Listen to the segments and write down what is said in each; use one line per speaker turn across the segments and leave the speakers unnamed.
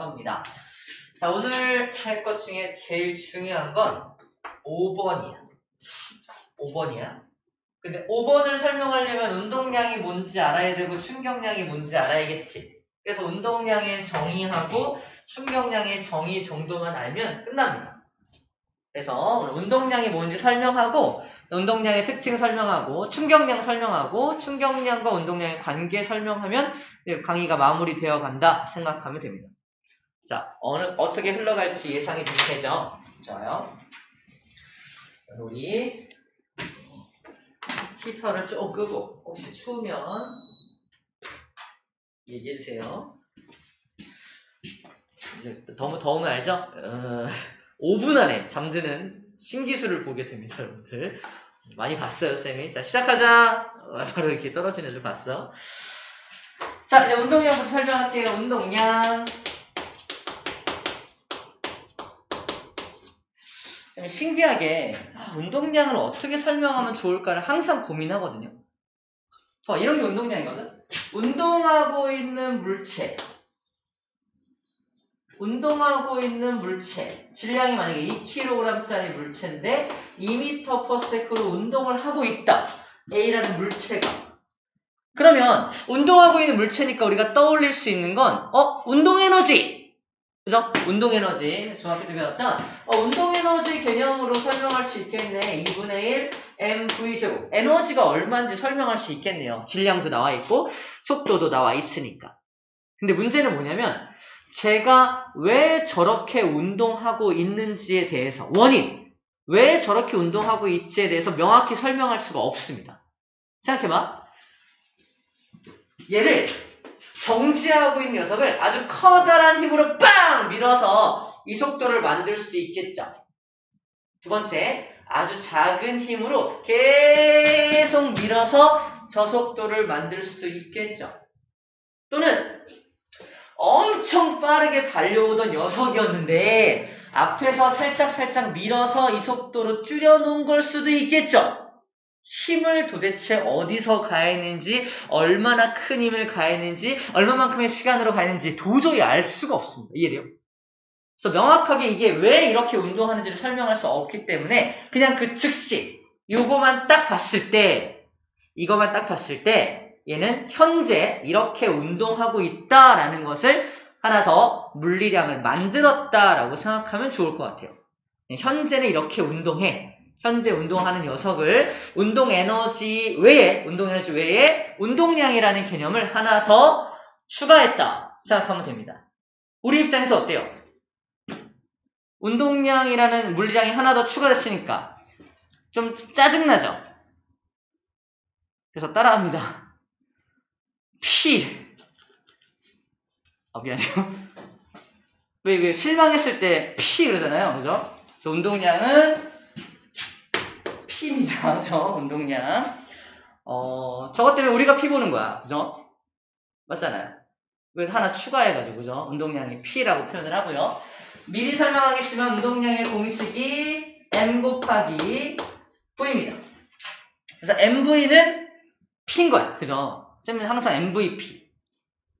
겁니다. 자, 오늘 할 것 중에 제일 중요한 건 5번이야. 5번이야. 근데 5번을 설명하려면 운동량이 뭔지 알아야 되고 충격량이 뭔지 알아야겠지. 그래서 운동량의 정의하고 충격량의 정의 정도만 알면 끝납니다. 그래서 오늘 운동량이 뭔지 설명하고 운동량의 특징 설명하고 충격량 설명하고 충격량과 운동량의 관계 설명하면 강의가 마무리되어 간다 생각하면 됩니다. 자, 어떻게 흘러갈지 예상이 좀 되죠? 좋아요. 우리 히터를 쭉 끄고 혹시 추우면 얘기해주세요. 이제 너무 더우면 알죠? 5분 안에 잠드는 신기술을 보게 됩니다, 여러분들. 많이 봤어요, 쌤이. 자, 시작하자. 바로 이렇게 떨어지는 애들 봤어. 자, 이제 운동량부터 설명할게요. 운동량. 쌤이 신기하게 운동량을 어떻게 설명하면 좋을까를 항상 고민하거든요. 이런 게 운동량이거든? 운동하고 있는 물체. 질량이 만약에 2kg짜리 물체인데 2m/s로 운동을 하고 있다. A라는 물체가. 그러면 운동하고 있는 물체니까 우리가 떠올릴 수 있는 건 운동에너지. 그죠? 운동에너지. 중학교 때 배웠던 운동에너지 개념으로 설명할 수 있겠네. 2분의 1 mv제곱. 에너지가 얼마인지 설명할 수 있겠네요. 질량도 나와 있고 속도도 나와 있으니까. 근데 문제는 뭐냐면 제가 왜 저렇게 운동하고 있는지에 대해서 원인, 왜 저렇게 운동하고 있지에 대해서 명확히 설명할 수가 없습니다. 생각해봐. 얘를 정지하고 있는 녀석을 아주 커다란 힘으로 빵 밀어서 이 속도를 만들 수도 있겠죠. 두 번째, 아주 작은 힘으로 계속 밀어서 저 속도를 만들 수도 있겠죠. 또는 엄청 빠르게 달려오던 녀석이었는데 앞에서 살짝 밀어서 이 속도로 줄여놓은 걸 수도 있겠죠. 힘을 도대체 어디서 가했는지, 얼마나 큰 힘을 가했는지, 얼마만큼의 시간으로 가했는지 도저히 알 수가 없습니다. 이해돼요? 그래서 명확하게 이게 왜 이렇게 운동하는지를 설명할 수 없기 때문에 그냥 그 즉시 이거만 딱 봤을 때 얘는 현재 이렇게 운동하고 있다라는 것을 하나 더 물리량을 만들었다라고 생각하면 좋을 것 같아요. 현재는 이렇게 운동해. 현재 운동하는 녀석을 운동에너지 외에 운동량이라는 개념을 하나 더 추가했다 생각하면 됩니다. 우리 입장에서 어때요? 운동량이라는 물리량이 하나 더 추가됐으니까 좀 짜증나죠? 그래서 따라합니다. 미안해요. 왜 실망했을 때 그러잖아요. 그죠? 그래서 운동량은 P입니다. 그죠? 운동량. 저것 때문에 우리가 P 보는 거야. 그죠? 맞잖아요. 왜 하나 추가해가지고, 그죠? 운동량이 P라고 표현을 하고요. 미리 설명하겠지만 운동량의 공식이 M 곱하기 V입니다. 그래서 MV는 P인 거야. 그죠? 쌤은 항상 MVP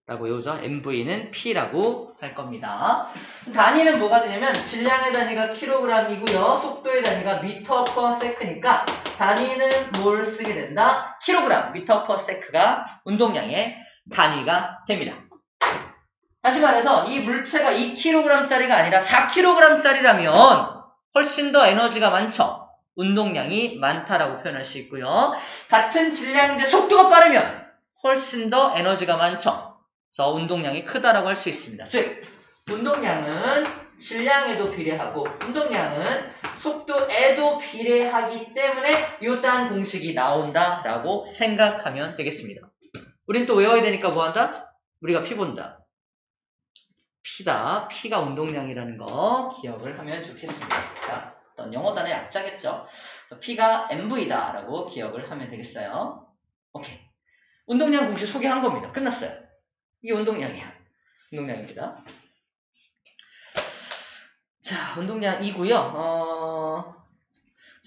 라고 외우죠. MV는 P라고 할 겁니다. 단위는 뭐가 되냐면 질량의 단위가 kg이고요. 속도의 단위가 m/s니까 단위는 뭘 쓰게 된다? kg, m/s가 운동량의 단위가 됩니다. 다시 말해서 이 물체가 2kg짜리가 아니라 4kg짜리라면 훨씬 더 에너지가 많죠. 운동량이 많다라고 표현할 수 있고요. 같은 질량인데 속도가 빠르면 훨씬 더 에너지가 많죠. 그래서 운동량이 크다라고 할 수 있습니다. 즉, 운동량은 질량에도 비례하고 운동량은 속도에도 비례하기 때문에 이딴 공식이 나온다라고 생각하면 되겠습니다. 우린 또 외워야 되니까 뭐 한다? 우리가 P 본다. P다. P가 운동량이라는 거 기억을 하면 좋겠습니다. 자, 영어 단어 약자겠죠? P가 MV다라고 기억을 하면 되겠어요. 오케이. 운동량 공식 소개한 겁니다. 끝났어요. 이게 운동량이야. 운동량입니다. 자, 운동량이고요.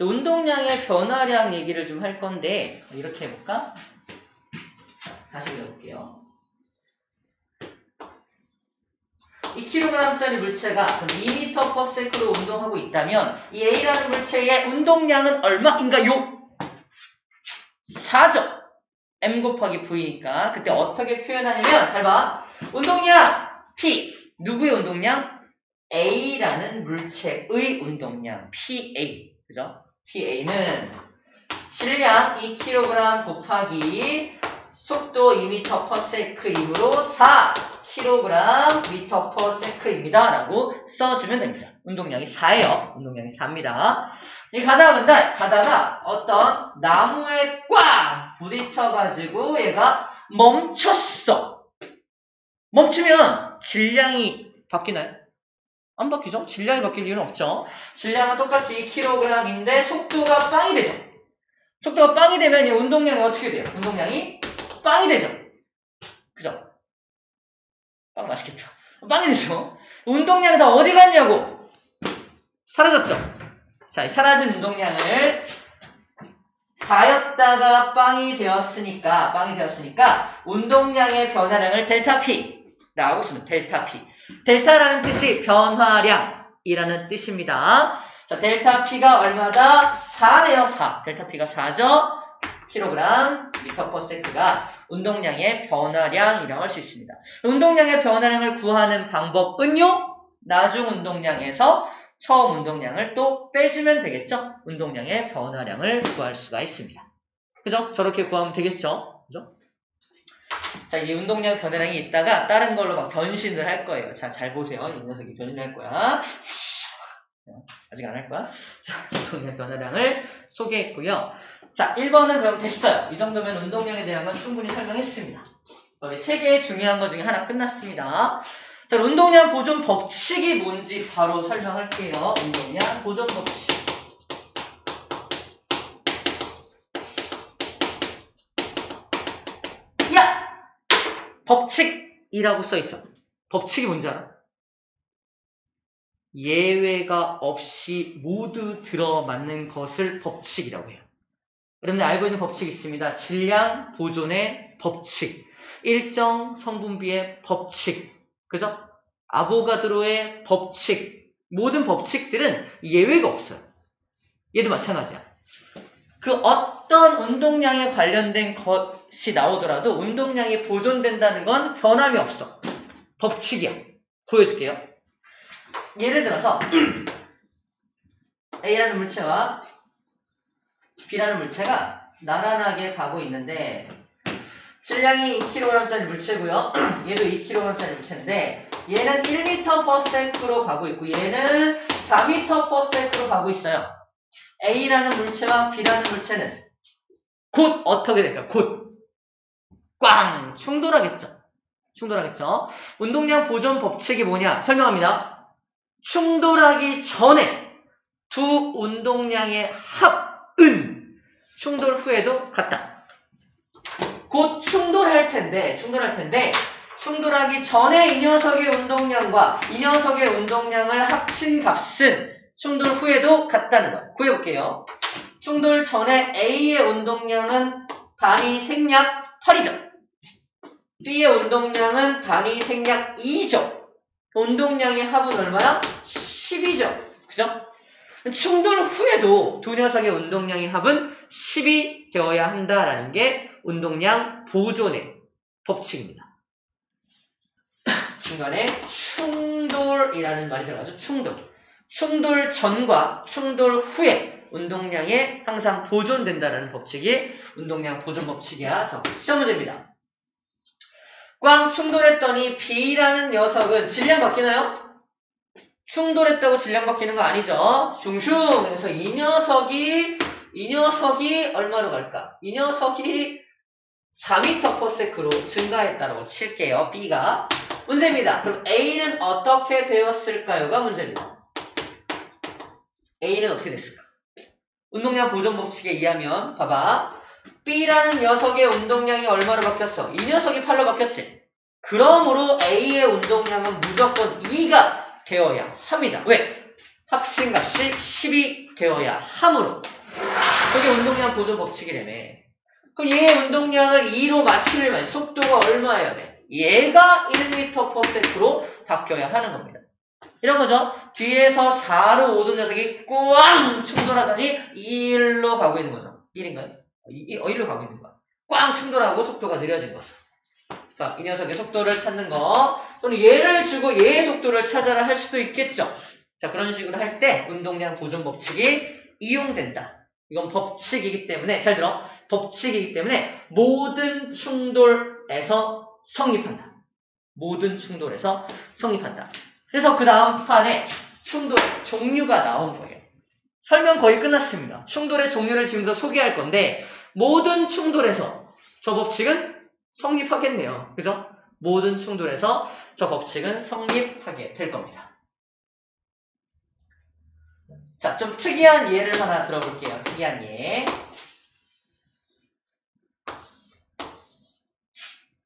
운동량의 변화량 얘기를 좀 할 건데 이렇게 해볼까? 다시 그려볼게요. 2kg짜리 물체가 2m/s로 운동하고 있다면 이 A라는 물체의 운동량은 얼마인가요? 4죠. M 곱하기 V니까 그때 어떻게 표현하냐면 잘 봐. 운동량 P. 누구의 운동량? A라는 물체의 운동량 PA. 그죠? PA는 질량 2kg 곱하기 속도 2m/s이므로 4kg/m입니다. 라고 써주면 됩니다. 운동량이 4예요. 운동량이 4입니다. 가다가 어떤 나무에 꽝 부딪혀가지고 얘가 멈췄어. 멈추면 질량이 바뀌나요? 안 바뀌죠? 질량이 바뀔 이유는 없죠. 질량은 똑같이 2kg인데 속도가 빵이 되죠. 속도가 빵이 되면 이 운동량이 어떻게 돼요? 운동량이 빵이 되죠. 그죠? 빵 맛있겠다. 빵이 되죠. 운동량이 다 어디 갔냐고? 사라졌죠. 자, 이 사라진 운동량을 4였다가 빵이 되었으니까 운동량의 변화량을 델타 P라고 쓰면 델타 P. 델타라는 뜻이 변화량이라는 뜻입니다. 자, 델타 P가 얼마다? 4네요, 4. 델타 P가 4죠. kg m/s가 운동량의 변화량이라고 할 수 있습니다. 운동량의 변화량을 구하는 방법은요, 나중 운동량에서 처음 운동량을 또 빼주면 되겠죠? 운동량의 변화량을 구할 수가 있습니다. 그죠? 저렇게 구하면 되겠죠? 그죠? 자, 이제 운동량 변화량이 있다가 다른 걸로 막 변신을 할 거예요. 자, 잘 보세요. 이 녀석이 변신할 거야. 아직 안 할 거야. 자, 운동량 변화량을 소개했고요. 자, 1번은 그럼 됐어요. 이 정도면 운동량에 대한 건 충분히 설명했습니다. 우리 3개의 중요한 것 중에 하나 끝났습니다. 자, 운동량 보존 법칙이 뭔지 바로 설명할게요. 운동량 보존 법칙. 야! 법칙이라고 써있죠. 법칙이 뭔지 알아? 예외가 없이 모두 들어맞는 것을 법칙이라고 해요. 여러분들 알고 있는 법칙이 있습니다. 질량 보존의 법칙, 일정 성분비의 법칙, 그죠? 아보가드로의 법칙, 모든 법칙들은 예외가 없어요. 얘도 마찬가지야. 그 어떤 운동량에 관련된 것이 나오더라도 운동량이 보존된다는 건 변함이 없어. 법칙이야. 보여줄게요. 예를 들어서 A라는 물체와 B라는 물체가 나란하게 가고 있는데 질량이 2kg짜리 물체고요. 얘도 2kg짜리 물체인데 얘는 1m/s로 가고 있고 얘는 4m/s로 가고 있어요. A라는 물체와 B라는 물체는 곧 어떻게 될까요? 곧 꽝! 충돌하겠죠. 운동량 보존 법칙이 뭐냐? 설명합니다. 충돌하기 전에 두 운동량의 합은 충돌 후에도 같다. 곧 충돌할 텐데 충돌하기 전에 이 녀석의 운동량과 이 녀석의 운동량을 합친 값은 충돌 후에도 같다는 거. 구해볼게요. 충돌 전에 A의 운동량은 단위 생략 8이죠. B의 운동량은 단위 생략 2죠. 운동량의 합은 얼마야? 10이죠. 그죠? 충돌 후에도 두 녀석의 운동량의 합은 10이 되어야 한다라는 게 운동량 보존의 법칙입니다. 중간에 충돌이라는 말이 들어가죠. 충돌 전과 충돌 후에 운동량이 항상 보존된다라는 법칙이 운동량 보존 법칙이야. 시험 문제입니다. 꽝 충돌했더니 B라는 녀석은 질량 바뀌나요? 충돌했다고 질량 바뀌는 거 아니죠. 슝슝. 그래서 이 녀석이 얼마로 갈까? 이 녀석이 4m/s로 증가했다라고 칠게요. B가. 문제입니다. 그럼 A는 어떻게 되었을까요가 문제입니다. A는 어떻게 됐을까? 운동량 보존 법칙에 의하면 봐봐. B라는 녀석의 운동량이 얼마로 바뀌었어? 이 녀석이 8로 바뀌었지. 그러므로 A의 운동량은 무조건 2가 되어야 합니다. 왜? 합친 값이 10이 되어야 함으로. 그게 운동량 보존 법칙이라며. 그럼 얘의 운동량을 2로 맞추려면 속도가 얼마여야 돼? 얘가 1m/s로 바뀌어야 하는 겁니다. 이런 거죠. 뒤에서 4로 오던 녀석이 꽝 충돌하더니 1로 가고 있는 거죠. 1인가요? 1로 가고 있는 거야. 꽝 충돌하고 속도가 느려진 거죠. 자, 이 녀석의 속도를 찾는 거, 또는 얘를 주고 얘의 속도를 찾아라 할 수도 있겠죠. 자, 그런 식으로 할 때 운동량 보존 법칙이 이용된다. 이건 법칙이기 때문에, 잘 들어. 법칙이기 때문에 모든 충돌에서 성립한다. 모든 충돌에서 성립한다. 그래서 그 다음 판에 충돌의 종류가 나온 거예요. 설명 거의 끝났습니다. 충돌의 종류를 지금부터 소개할 건데, 모든 충돌에서 저 법칙은 성립하겠네요. 그죠? 모든 충돌에서 저 법칙은 성립하게 될 겁니다. 자, 좀 특이한 예를 하나 들어볼게요. 특이한 예.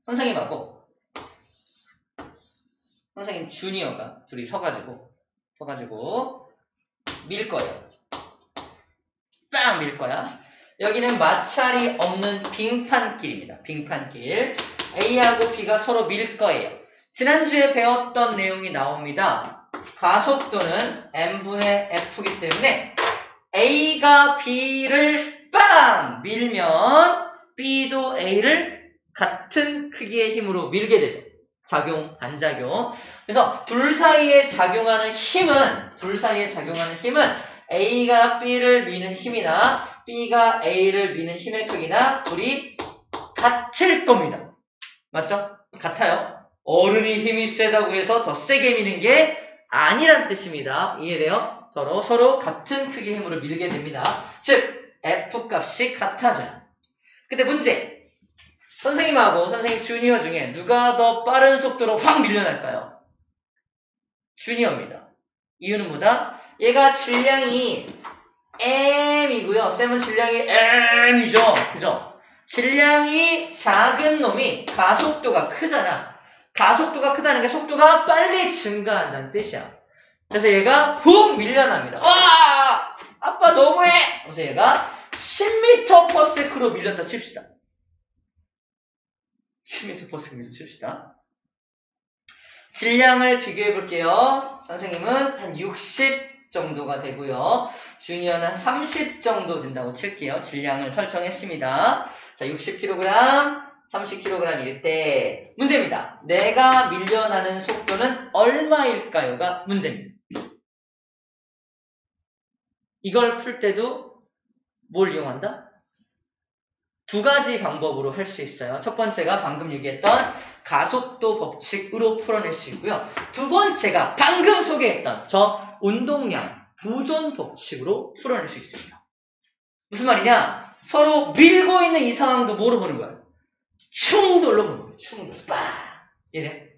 선생님하고 선생님 주니어가 둘이 서가지고 밀 거예요. 빵 밀 거야. 여기는 마찰이 없는 빙판길입니다. 빙판길. A하고 B가 서로 밀 거예요. 지난주에 배웠던 내용이 나옵니다. 가속도는 M분의 F이기 때문에 A가 B를 빵 밀면 B도 A를 같은 크기의 힘으로 밀게 되죠. 작용, 반작용. 그래서 둘 사이에 작용하는 힘은 A가 B를 미는 힘이나 B가 A를 미는 힘의 크기나 둘이 같을 겁니다. 맞죠? 같아요. 어른이 힘이 세다고 해서 더 세게 미는 게 아니란 뜻입니다. 이해돼요? 서로 같은 크기의 힘으로 밀게 됩니다. 즉 F값이 같아져요. 근데 문제, 선생님하고 선생님 주니어 중에 누가 더 빠른 속도로 확 밀려날까요? 주니어입니다. 이유는 뭐다? 얘가 질량이 M이고요. 쌤은 질량이 M이죠. 그죠? 질량이 작은 놈이 가속도가 크잖아. 가속도가 크다는 게 속도가 빨리 증가한다는 뜻이야. 그래서 얘가 훅 밀려납니다. 와! 아빠 너무해! 그래서 얘가 10m/s로 밀렸다 칩시다. 10m/s 밀렸다 칩시다. 질량을 비교해 볼게요. 선생님은 한 60 정도가 되고요. 주니어는 한 30 정도 된다고 칠게요. 질량을 설정했습니다. 자, 60kg, 30kg일 때 문제입니다. 내가 밀려나는 속도는 얼마일까요가 문제입니다. 이걸 풀 때도 뭘 이용한다? 두 가지 방법으로 할 수 있어요. 첫 번째가 방금 얘기했던 가속도 법칙으로 풀어낼 수 있고요. 두 번째가 방금 소개했던 저 운동량 보존 법칙으로 풀어낼 수 있습니다. 무슨 말이냐? 서로 밀고 있는 이 상황도 뭐로 보는 거야? 충돌로 보는 거야. 충돌. 빠! 이래.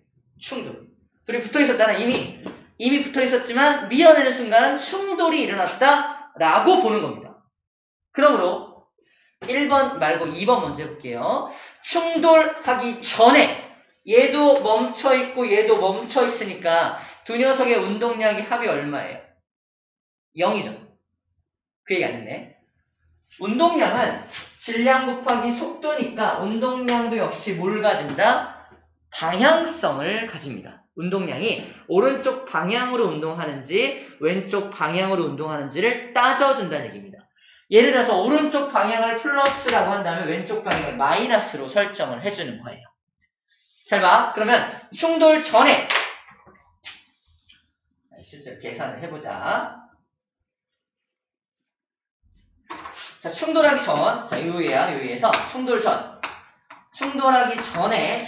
충돌. 둘이 붙어 있었잖아. 이미 붙어 있었지만 밀어내는 순간 충돌이 일어났다라고 보는 겁니다. 그러므로 1번 말고 2번 먼저 해볼게요. 충돌하기 전에 얘도 멈춰있고 얘도 멈춰있으니까 두 녀석의 운동량이 합이 얼마예요? 0이죠. 그 얘기 안 했네. 운동량은 질량 곱하기 속도니까 운동량도 역시 뭘 가진다? 방향성을 가집니다. 운동량이 오른쪽 방향으로 운동하는지 왼쪽 방향으로 운동하는지를 따져준다는 얘기입니다. 예를 들어서 오른쪽 방향을 플러스라고 한다면 왼쪽 방향을 마이너스로 설정을 해주는 거예요. 잘 봐. 그러면 충돌 전에 실제로 계산을 해보자. 자, 충돌하기 전, 자, 요예에서 충돌 전. 충돌하기 전에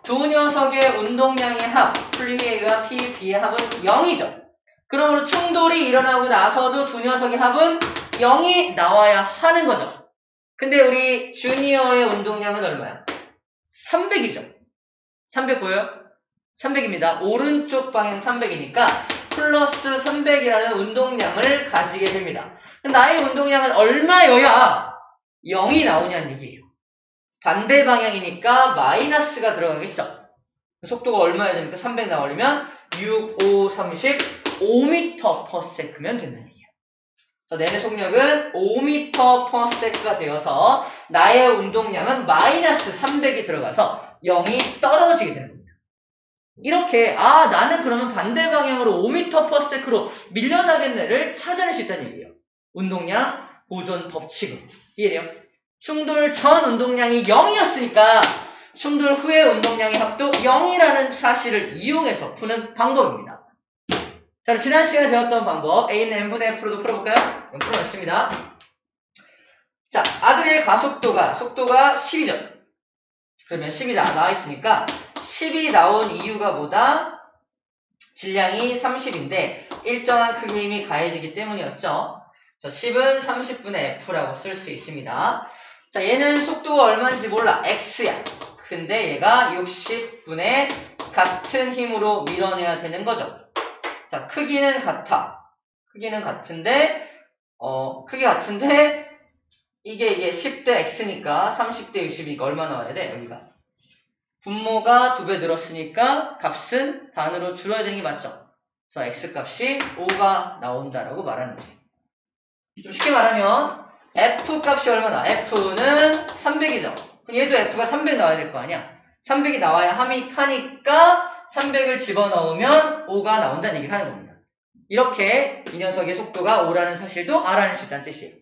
두 녀석의 운동량의 합, A와 B의 합은 0이죠. 그러므로 충돌이 일어나고 나서도 두 녀석의 합은 0이 나와야 하는 거죠. 근데 우리 주니어의 운동량은 얼마야? 300이죠. 300 보여요? 300입니다. 오른쪽 방향 300이니까 플러스 300이라는 운동량을 가지게 됩니다. 나의 운동량은 얼마여야 0이 나오냐는 얘기예요. 반대 방향이니까 마이너스가 들어가겠죠. 속도가 얼마여야 됩니까? 300 나오려면 6, 5, 30, 5m/s면 된다는 얘기예요. 내내 속력은 5m/s가 되어서 나의 운동량은 마이너스 300이 들어가서 0이 떨어지게 되는 겁니다. 이렇게 나는 그러면 반대 방향으로 5m/s로 밀려나겠네를 찾아낼 수 있다는 얘기예요. 운동량 보존 법칙으로. 이해돼요? 충돌 전 운동량이 0이었으니까 충돌 후의 운동량의 합도 0이라는 사실을 이용해서 푸는 방법입니다. 자, 지난 시간에 배웠던 방법 A는 n분의 F로도 풀어볼까요? 그럼 풀어냈습니다. 자, 아들의 속도가 10이죠. 그러면 10이 나와있으니까 10이 나온 이유가 뭐다? 질량이 30인데 일정한 크기의 힘이 가해지기 때문이었죠. 자, 10은 30분의 F라고 쓸 수 있습니다. 자, 얘는 속도가 얼마인지 몰라. X야. 근데 얘가 60분의 같은 힘으로 밀어내야 되는 거죠. 자, 크기는 같아. 크기는 같은데, 크기 같은데, 이게 10대 X니까 30대 60이니까 얼마 나와야 돼? 여기가. 분모가 2배 늘었으니까 값은 반으로 줄어야 되는 게 맞죠? 그래서 X 값이 5가 나온다라고 말하는 거지. 좀 쉽게 말하면, F 값이 얼마나? F는 300이죠. 그럼 얘도 F가 300 나와야 될 거 아니야? 300이 나와야 하니까 300을 집어넣으면 5가 나온다는 얘기를 하는 겁니다. 이렇게 이 녀석의 속도가 5라는 사실도 알아낼 수 있다는 뜻이에요.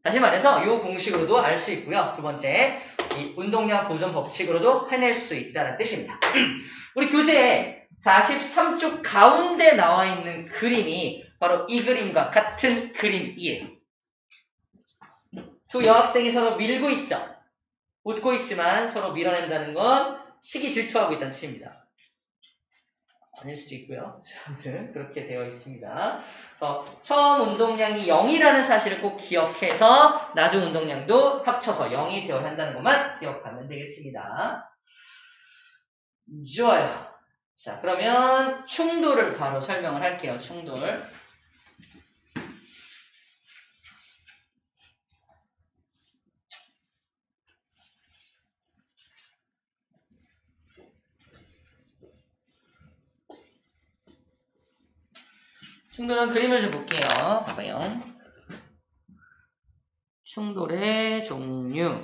다시 말해서 이 공식으로도 알 수 있고요. 두 번째, 이 운동량 보존 법칙으로도 해낼 수 있다는 뜻입니다. 우리 교재에 43쪽 가운데 나와 있는 그림이 바로 이 그림과 같은 그림이에요. 두 여학생이 서로 밀고 있죠. 웃고 있지만 서로 밀어낸다는 건 시기 질투하고 있다는 뜻입니다. 아닐 수도 있고요. 아무튼 그렇게 되어 있습니다. 그래서 처음 운동량이 0이라는 사실을 꼭 기억해서 나중 운동량도 합쳐서 0이 되어야 한다는 것만 기억하면 되겠습니다. 좋아요. 자, 그러면 충돌을 바로 설명을 할게요. 충돌. 충돌은 그림을 좀 볼게요. 봐봐요. 충돌의 종류.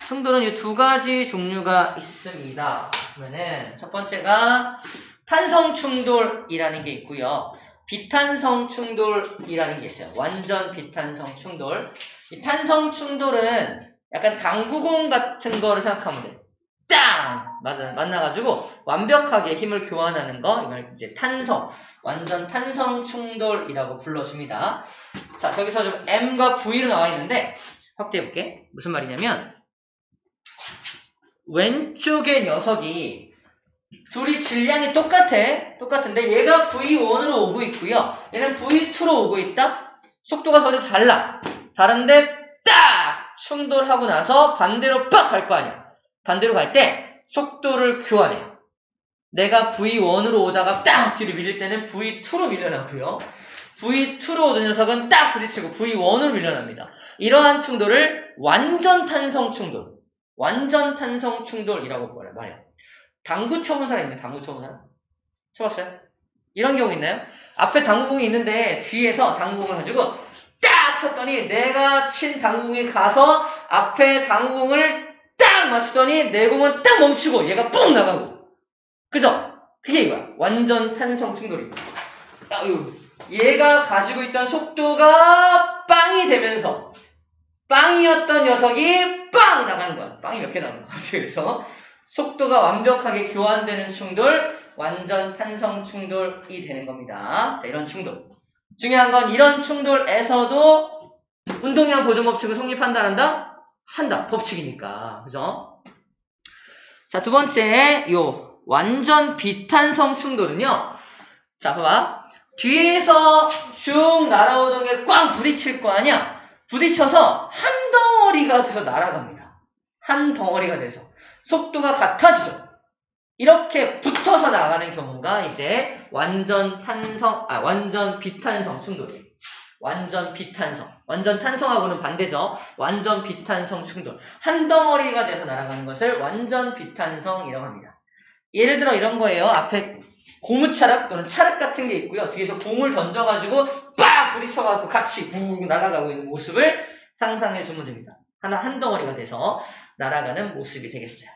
충돌은 이 두 가지 종류가 있습니다. 그러면은 첫 번째가 탄성 충돌이라는 게 있고요. 비탄성 충돌이라는 게 있어요. 완전 비탄성 충돌. 이 탄성 충돌은 약간 당구공 같은 거를 생각하면 돼요. 땅! 만나가지고 완벽하게 힘을 교환하는 거, 이걸 이제 탄성, 완전 탄성 충돌이라고 불러줍니다. 자, 저기서 좀 M과 V로 나와 있는데, 확대해볼게. 무슨 말이냐면, 왼쪽의 녀석이 둘이 질량이 똑같은데 얘가 V1으로 오고 있고요. 얘는 V2로 오고 있다? 속도가 서로 달라. 다른데 딱! 충돌하고 나서 반대로 빡! 갈 거 아니야. 반대로 갈 때 속도를 교환해요. 내가 V1으로 오다가 딱 뒤로 밀릴 때는 V2로 밀려나고요. V2로 오던 녀석은 딱 부딪히고 V1으로 밀려납니다. 이러한 충돌을 완전 탄성 충돌, 완전 탄성 충돌이라고 말해요. 당구 쳐본 사람 있나요? 당구 쳐본 사람? 쳐봤어요? 이런 경우 있나요? 앞에 당구공이 있는데 뒤에서 당구공을 가지고 딱 쳤더니 내가 친 당구공이 가서 앞에 당구공을 딱 맞추더니 내 공은 딱 멈추고 얘가 뿡 나가고. 그죠? 그게 이거야. 완전 탄성 충돌입니다. 얘가 가지고 있던 속도가 빵이 되면서 빵이었던 녀석이 빵 나가는 거야. 빵이 몇 개 나오는 거야. 그래서 속도가 완벽하게 교환되는 충돌, 완전 탄성 충돌이 되는 겁니다. 자, 이런 충돌. 중요한 건 이런 충돌에서도 운동량 보존 법칙을 성립한다, 안 한다? 한다. 법칙이니까. 그죠? 자, 두 번째, 완전 비탄성 충돌은요. 자, 봐봐. 뒤에서 쭉 날아오던 게 꽝 부딪힐 거 아니야? 부딪혀서 한 덩어리가 돼서 날아갑니다. 한 덩어리가 돼서. 속도가 같아지죠. 이렇게 붙어서 나가는 경우가 이제 완전 비탄성 충돌이에요. 완전 비탄성. 완전 탄성하고는 반대죠. 완전 비탄성 충돌. 한 덩어리가 돼서 날아가는 것을 완전 비탄성이라고 합니다. 예를 들어 이런 거예요. 앞에 고무차륵 또는 차륵 같은 게 있고요. 뒤에서 공을 던져가지고 빡 부딪혀가지고 같이 붕 날아가고 있는 모습을 상상해주면 됩니다. 하나 한 덩어리가 돼서 날아가는 모습이 되겠어요.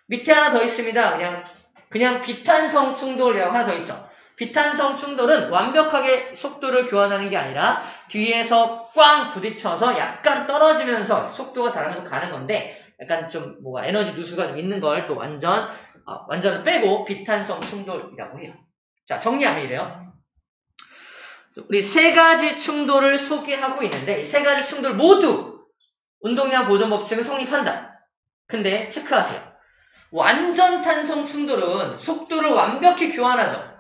밑에 하나 더 있습니다. 그냥 비탄성 충돌이라고 하나 더 있죠. 비탄성 충돌은 완벽하게 속도를 교환하는 게 아니라 뒤에서 꽝 부딪혀서 약간 떨어지면서 속도가 다르면서 가는 건데 약간 좀 뭐가 에너지 누수가 좀 있는 걸 또 완전을 빼고 비탄성 충돌이라고 해요. 자, 정리하면 이래요. 우리 세 가지 충돌을 소개하고 있는데 이 세 가지 충돌 모두 운동량 보존 법칙은 성립한다. 근데 체크하세요. 완전 탄성 충돌은 속도를 완벽히 교환하죠.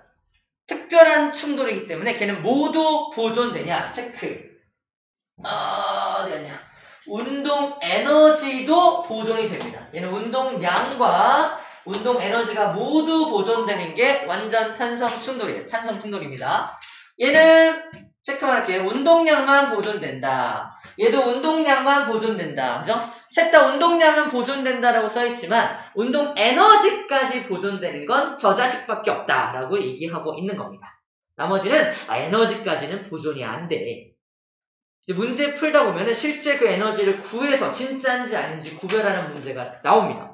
특별한 충돌이기 때문에 걔는 모두 보존되냐? 체크. 어디 갔냐? 운동 에너지도 보존이 됩니다. 얘는 운동량과 운동 에너지가 모두 보존되는 게 완전 탄성 충돌이에요. 탄성 충돌입니다. 얘는 체크만 할게요. 운동량만 보존된다. 얘도 운동량만 보존된다. 그죠? 셋 다 운동량은 보존된다라고 써있지만 운동 에너지까지 보존되는 건 저 자식밖에 없다라고 얘기하고 있는 겁니다. 나머지는 에너지까지는 보존이 안 돼. 이제 문제 풀다 보면은 실제 그 에너지를 구해서 진짜인지 아닌지 구별하는 문제가 나옵니다.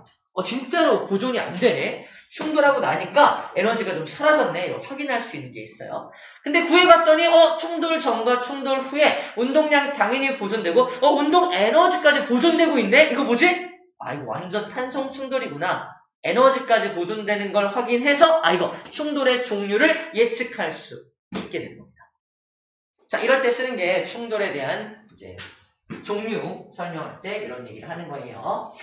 진짜로 보존이 안 되네. 충돌하고 나니까 에너지가 좀 사라졌네. 이거 확인할 수 있는 게 있어요. 근데 구해봤더니 충돌 전과 충돌 후에 운동량 당연히 보존되고 운동 에너지까지 보존되고 있네. 이거 뭐지? 이거 완전 탄성 충돌이구나. 에너지까지 보존되는 걸 확인해서 이거 충돌의 종류를 예측할 수 있게 된 겁니다. 자, 이럴 때 쓰는 게 충돌에 대한 이제 종류 설명할 때 이런 얘기를 하는 거예요.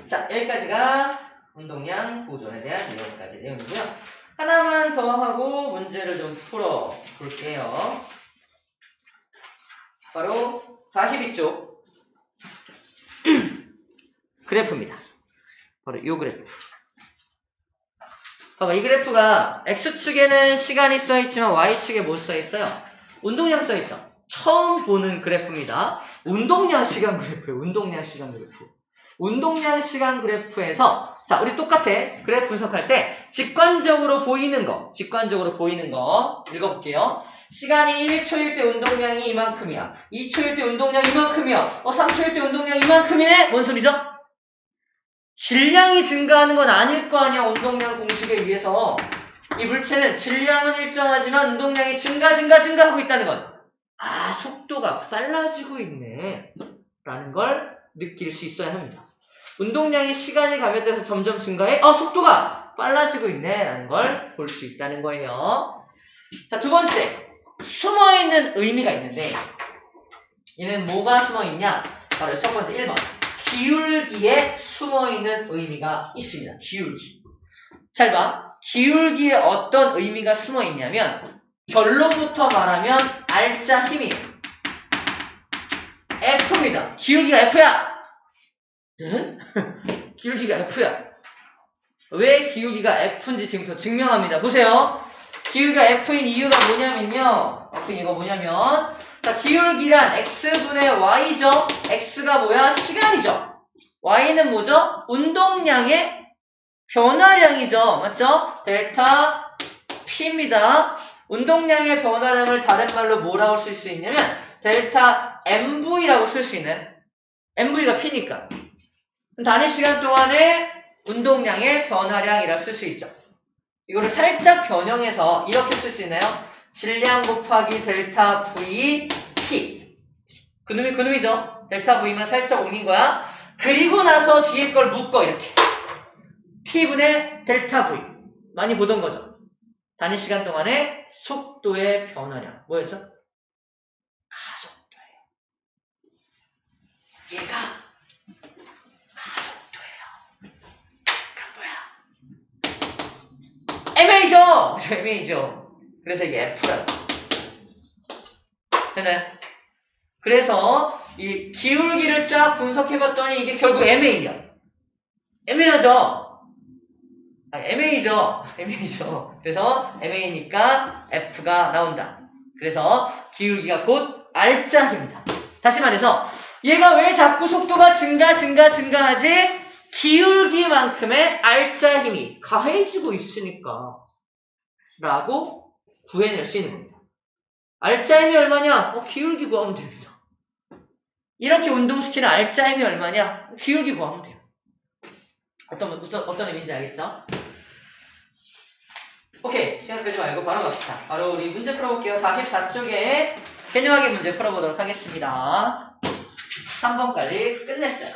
자, 여기까지가 운동량 보존에 대한 6가지 내용이고요. 하나만 더 하고 문제를 좀 풀어 볼게요. 바로 42쪽 그래프입니다. 바로 이 그래프. 봐봐, 이 그래프가 X축에는 시간이 써있지만 Y축에 뭐 써있어요? 운동량 써있죠. 처음 보는 그래프입니다. 운동량 시간 그래프예요. 운동량 시간 그래프. 운동량 시간 그래프에서 자, 우리 똑같아. 그래프 분석할 때 직관적으로 보이는 거 읽어볼게요. 시간이 1초일 때 운동량이 이만큼이야. 2초일 때 운동량이 이만큼이야. 3초일 때 운동량이 이만큼이네. 뭔 소리죠? 질량이 증가하는 건 아닐 거 아니야. 운동량 공식에 의해서. 이 물체는 질량은 일정하지만 운동량이 증가하고 있다는 건 속도가 빨라지고 있네 라는 걸 느낄 수 있어야 합니다. 운동량이 시간이 가면 돼서 점점 증가해 속도가 빨라지고 있네 라는 걸 볼 수 있다는 거예요. 자, 두 번째, 숨어있는 의미가 있는데 얘는 뭐가 숨어있냐? 바로 첫 번째 1번 기울기에 숨어있는 의미가 있습니다. 기울기. 잘 봐. 기울기에 어떤 의미가 숨어있냐면 결론부터 말하면 알짜 힘이에요. F입니다. 기울기가 F야. 네? 기울기가 F야. 왜 기울기가 F인지 지금부터 증명합니다. 보세요. 기울기가 F인 이유가 뭐냐면요. 이거 뭐냐면 자, 기울기란 X분의 Y죠. X가 뭐야? 시간이죠. Y는 뭐죠? 운동량의 변화량이죠. 맞죠? 델타 P입니다. 운동량의 변화량을 다른 말로 뭐라고 쓸 수 있냐면 델타 MV라고 쓸 수 있는 MV가 P니까 단위 시간 동안의 운동량의 변화량이라고 쓸 수 있죠. 이거를 살짝 변형해서 이렇게 쓸 수 있나요? 질량 곱하기 델타 V T 그놈이죠. 델타 V만 살짝 옮긴 거야. 그리고 나서 뒤에 걸 묶어 이렇게 T분의 델타 V 많이 보던 거죠. 단위 시간 동안의 속도의 변화량 뭐였죠? 가속도예요. 얘가 가속도예요. 그럼 뭐야? MA죠. 그래서 이게 F라고. 됐나요? 그래서 이 기울기를 쫙 분석해봤더니 이게 결국 MA야. MA죠. MA죠. 그래서 MA니까 F가 나온다. 그래서 기울기가 곧 알짜 힘이다. 다시 말해서 얘가 왜 자꾸 속도가 증가하지? 기울기만큼의 알짜 힘이 가해지고 있으니까 라고 구해낼 수 있는 겁니다. 알짜 힘이 얼마냐? 기울기 구하면 됩니다. 이렇게 운동시키는 알짜 힘이 얼마냐? 기울기 구하면 돼요. 어떤 의미인지 알겠죠? 오케이, 시간 끌지 말고 바로 갑시다. 바로 우리 문제 풀어볼게요. 44쪽에 개념하기 문제 풀어보도록 하겠습니다. 3번까지 끝냈어요.